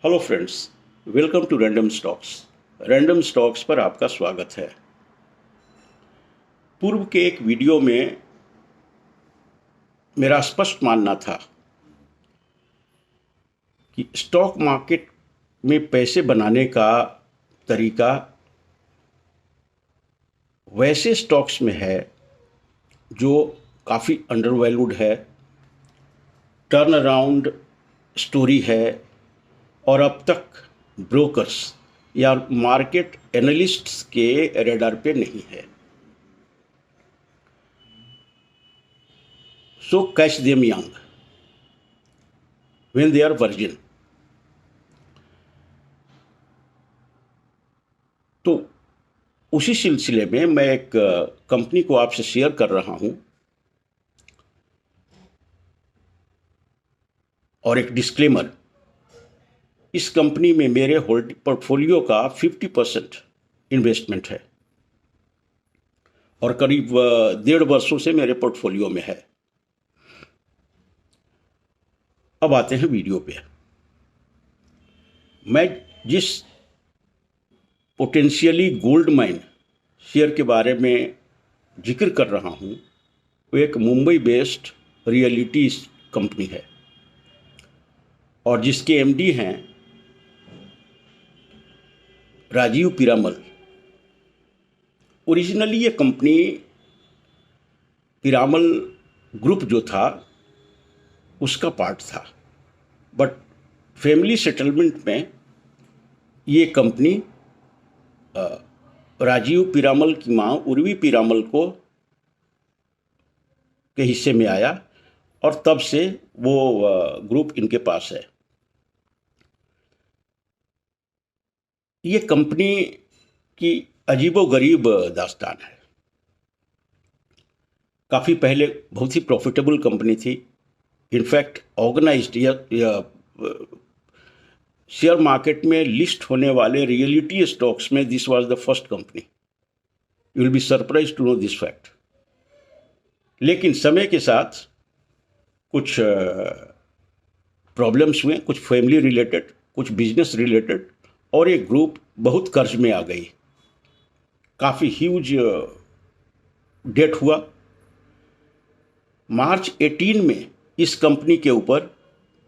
Hello friends, welcome to random stocks. Random stocks पर आपका स्वागत है। पूर्व के एक वीडियो में मेरा स्पष्ट मानना था कि स्टॉक मार्केट में पैसे बनाने का तरीका वैसे स्टॉक्स में है जो काफ़ी अंडरवैल्यूड है, टर्न अराउंड स्टोरी है और अब तक ब्रोकर्स या मार्केट एनालिस्ट्स के रेडार पे नहीं है। सो catch them young when they are virgin। तो उसी सिलसिले में मैं एक कंपनी को आपसे शेयर कर रहा हूं और एक डिस्क्लेमर। इस कंपनी में मेरे होल्ड पोर्टफोलियो का 50% इन्वेस्टमेंट है और करीब 1.5 वर्षों से मेरे पोर्टफोलियो में है। अब आते हैं वीडियो पे। मैं जिस पोटेंशियली गोल्ड माइन शेयर के बारे में जिक्र कर रहा हूं वो एक मुंबई बेस्ड रियलिटी कंपनी है और जिसके एमडी हैं राजीव पीरामल। ओरिजिनली ये कंपनी पीरामल ग्रुप जो था उसका पार्ट था, बट फैमिली सेटलमेंट में ये कंपनी राजीव पीरामल की मां उर्वी पीरामल को के हिस्से में आया और तब से वो ग्रुप इनके पास है। ये कंपनी की अजीबोगरीब दास्तान है। काफ़ी पहले बहुत ही प्रॉफिटेबल कंपनी थी। इनफैक्ट ऑर्गेनाइज्ड या शेयर मार्केट में लिस्ट होने वाले रियलिटी स्टॉक्स में this was the first company. You will be surprise to know this fact. लेकिन समय के साथ कुछ प्रॉब्लम्स हुए, कुछ फैमिली रिलेटेड, कुछ बिजनेस रिलेटेड, और एक ग्रुप बहुत कर्ज में आ गई। काफ़ी ह्यूज डेट हुआ। मार्च 18 में इस कंपनी के ऊपर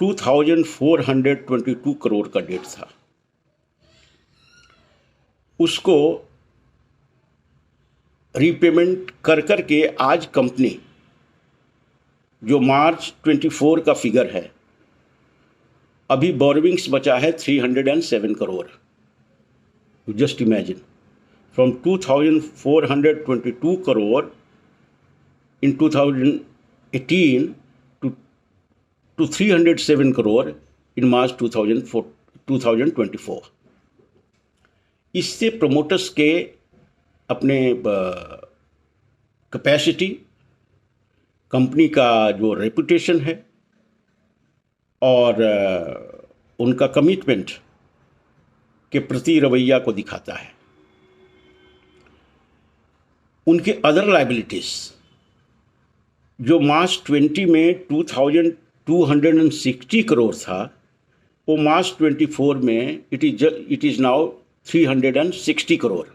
2422 करोड़ का डेट था। उसको रीपेमेंट कर कर के आज कंपनी जो मार्च 24 का फिगर है, अभी बोरोविंग्स बचा है 307 crore. Just imagine, from 2422 crore in 2018 to 307 crore in March 2024। इससे प्रोमोटर्स के अपने कैपेसिटी, कंपनी का जो रेपुटेशन है और उनका कमिटमेंट के प्रति रवैया को दिखाता है। उनके अदर लायबिलिटीज जो मार्च 20 में 2260 करोड़ था, वो मार्च 24 में इट इज़ नाउ 360 करोड़।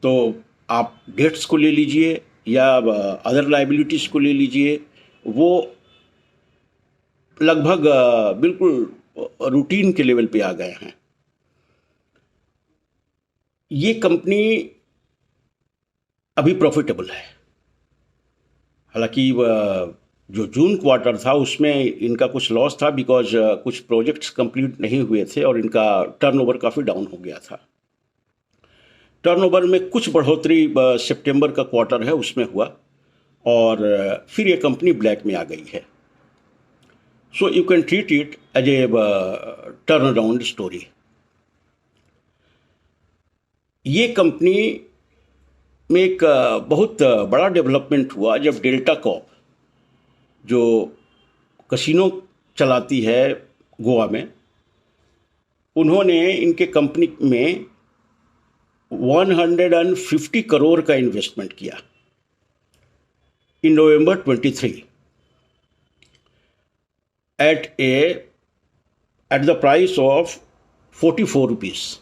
तो आप डेट्स को ले लीजिए या अदर लायबिलिटीज़ को ले लीजिए, वो लगभग बिल्कुल रूटीन के लेवल पे आ गए हैं। ये कंपनी अभी प्रॉफिटेबल है। हालांकि जो जून क्वार्टर था उसमें इनका कुछ लॉस था, बिकॉज कुछ प्रोजेक्ट्स कंप्लीट नहीं हुए थे और इनका टर्नओवर काफ़ी डाउन हो गया था। टर्नओवर में कुछ बढ़ोतरी सितंबर का क्वार्टर है उसमें हुआ और फिर ये कंपनी ब्लैक में आ गई है। So you can treat it as a turn around story. ये कंपनी में एक बहुत बड़ा डेवलपमेंट हुआ जब डेल्टा कॉर्प, जो कसिनो चलाती है गोवा में, उन्होंने इनके कंपनी में 150 करोड़ का इन्वेस्टमेंट किया in November 23 at a at the price of 44 rupees.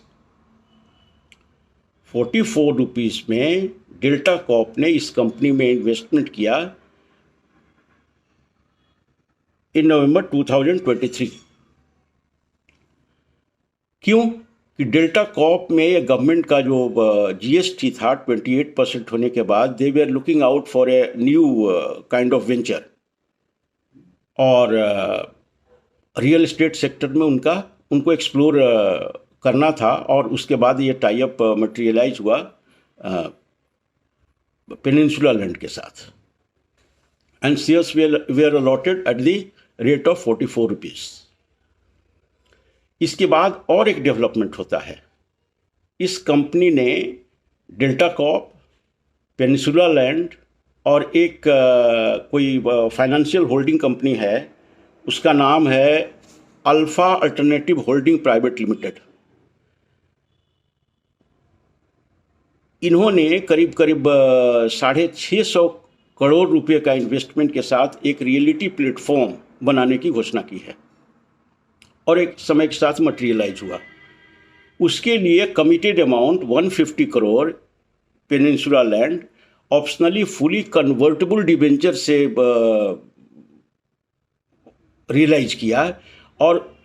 44 rupees में डेल्टा कॉर्प ने इस कंपनी में इन्वेस्टमेंट किया इन नवंबर 2023। क्यों कि डेल्टा कॉर्प में गवर्नमेंट का जो जीएसटी था 28% होने के बाद they were looking out for a new kind of venture, और रियल इस्टेट सेक्टर में उनको एक्सप्लोर करना था, और उसके बाद ये टाई अप मटेरियलाइज हुआ पेनिनसुला लैंड के साथ, and shares were allotted at the rate of 44 rupees. इसके बाद और एक डेवलपमेंट होता है। इस कंपनी ने डेल्टा कॉर्प, पेनिनसुला लैंड और एक कोई फाइनेंशियल होल्डिंग कंपनी है, उसका नाम है alpha alternative holding private limited. इन्होंने करीब 650 करोड़ रुपए का इन्वेस्टमेंट के साथ एक रियलिटी प्लेटफॉर्म बनाने की घोषणा की है, और एक समय के साथ मटेरियलाइज हुआ। उसके लिए committed amount 150 crore peninsula land optionally fully convertible debenture से रियलाइज किया, और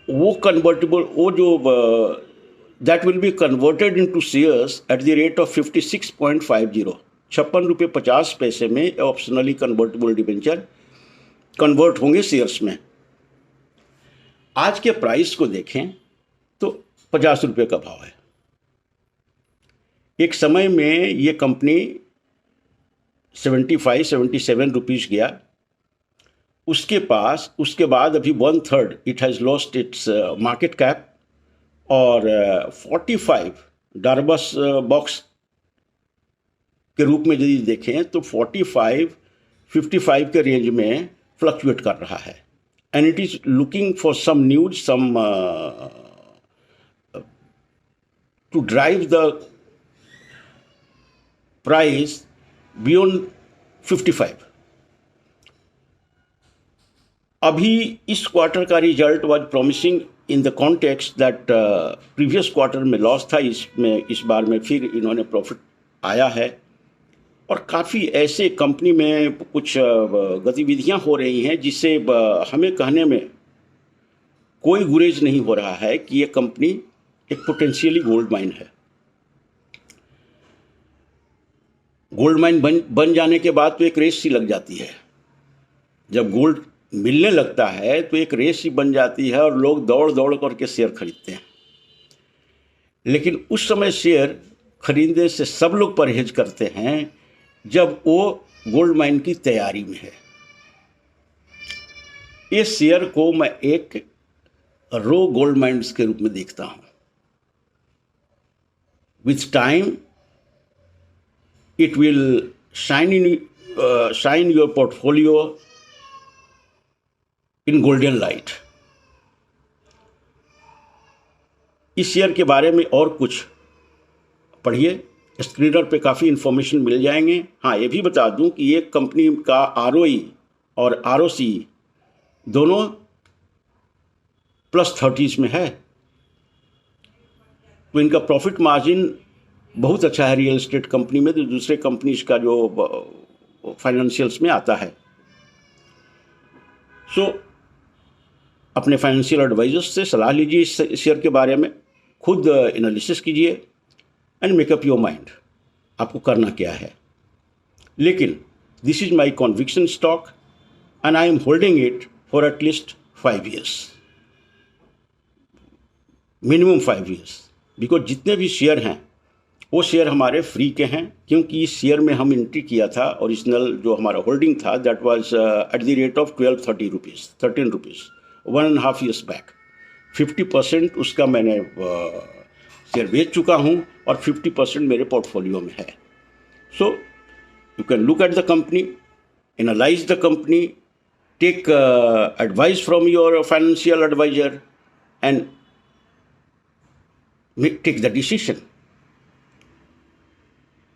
वो convertible that will be converted into shares at the rate of 56.50, 56 रुपये 50 पैसे में ऑप्शनली कन्वर्टेबल डिबेंचर कन्वर्ट होंगे शेयर्स में। आज के प्राइस को देखें तो 50 रुपये का भाव है। एक समय में ये कंपनी 75-77 रुपीज़ गया, उसके बाद अभी 1/3 it has lost its market cap, और 45 डार्बस बॉक्स के रूप में यदि देखें तो 45-55 के रेंज में फ्लक्चुएट कर रहा है, and it is looking for some news, to drive the price beyond 55. अभी इस क्वार्टर का result was promising in the context that previous quarter में लॉस था, इस बार में फिर इन्होंने प्रॉफिट आया है, और काफ़ी ऐसे कंपनी में कुछ गतिविधियां हो रही हैं जिससे हमें कहने में कोई गुरेज नहीं हो रहा है कि ये कंपनी एक पोटेंशियली गोल्ड माइन है। गोल्ड माइन बन जाने के बाद तो एक रेस सी लग जाती है। जब गोल्ड मिलने लगता है तो एक रेस सी बन जाती है और लोग दौड़ दौड़ करके शेयर खरीदते हैं। लेकिन उस समय शेयर खरीदने से सब लोग परहेज करते हैं जब वो गोल्ड माइन की तैयारी में है। इस शेयर को मैं एक रो गोल्ड माइन्स के रूप में देखता हूं। With time it will shine your portfolio in golden light. इस शेयर के बारे में और कुछ पढ़िए, स्क्रीनर पे काफ़ी इन्फॉर्मेशन मिल जाएंगे। हाँ, ये भी बता दूं कि ये कंपनी का ROE और ROC दोनों +30s में है, तो इनका प्रॉफिट मार्जिन बहुत अच्छा है रियल एस्टेट कंपनी में, तो दूसरे कंपनीज का जो फाइनेंशियल्स में आता है। सो अपने फाइनेंशियल एडवाइजर्स से सलाह लीजिए इस शेयर के बारे में, खुद एनालिसिस कीजिए एंड मेकअप योर माइंड आपको करना क्या है। लेकिन this is my conviction stock and I am holding it for at least 5 years, minimum 5 years, because जितने भी शेयर हैं वो शेयर हमारे फ्री के हैं, क्योंकि इस शेयर में हम एंट्री किया था, ओरिजिनल जो हमारा होल्डिंग था that was at the rate of 13 rupees 1.5 years back. 50% उसका मैंने शेयर बेच चुका हूँ और 50% मेरे पोर्टफोलियो में है। So you can look at the company, analyse the company, take advice from your financial adviser and take the decision.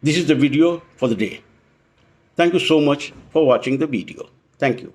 This is the video for the day. Thank you so much for watching the video. Thank you.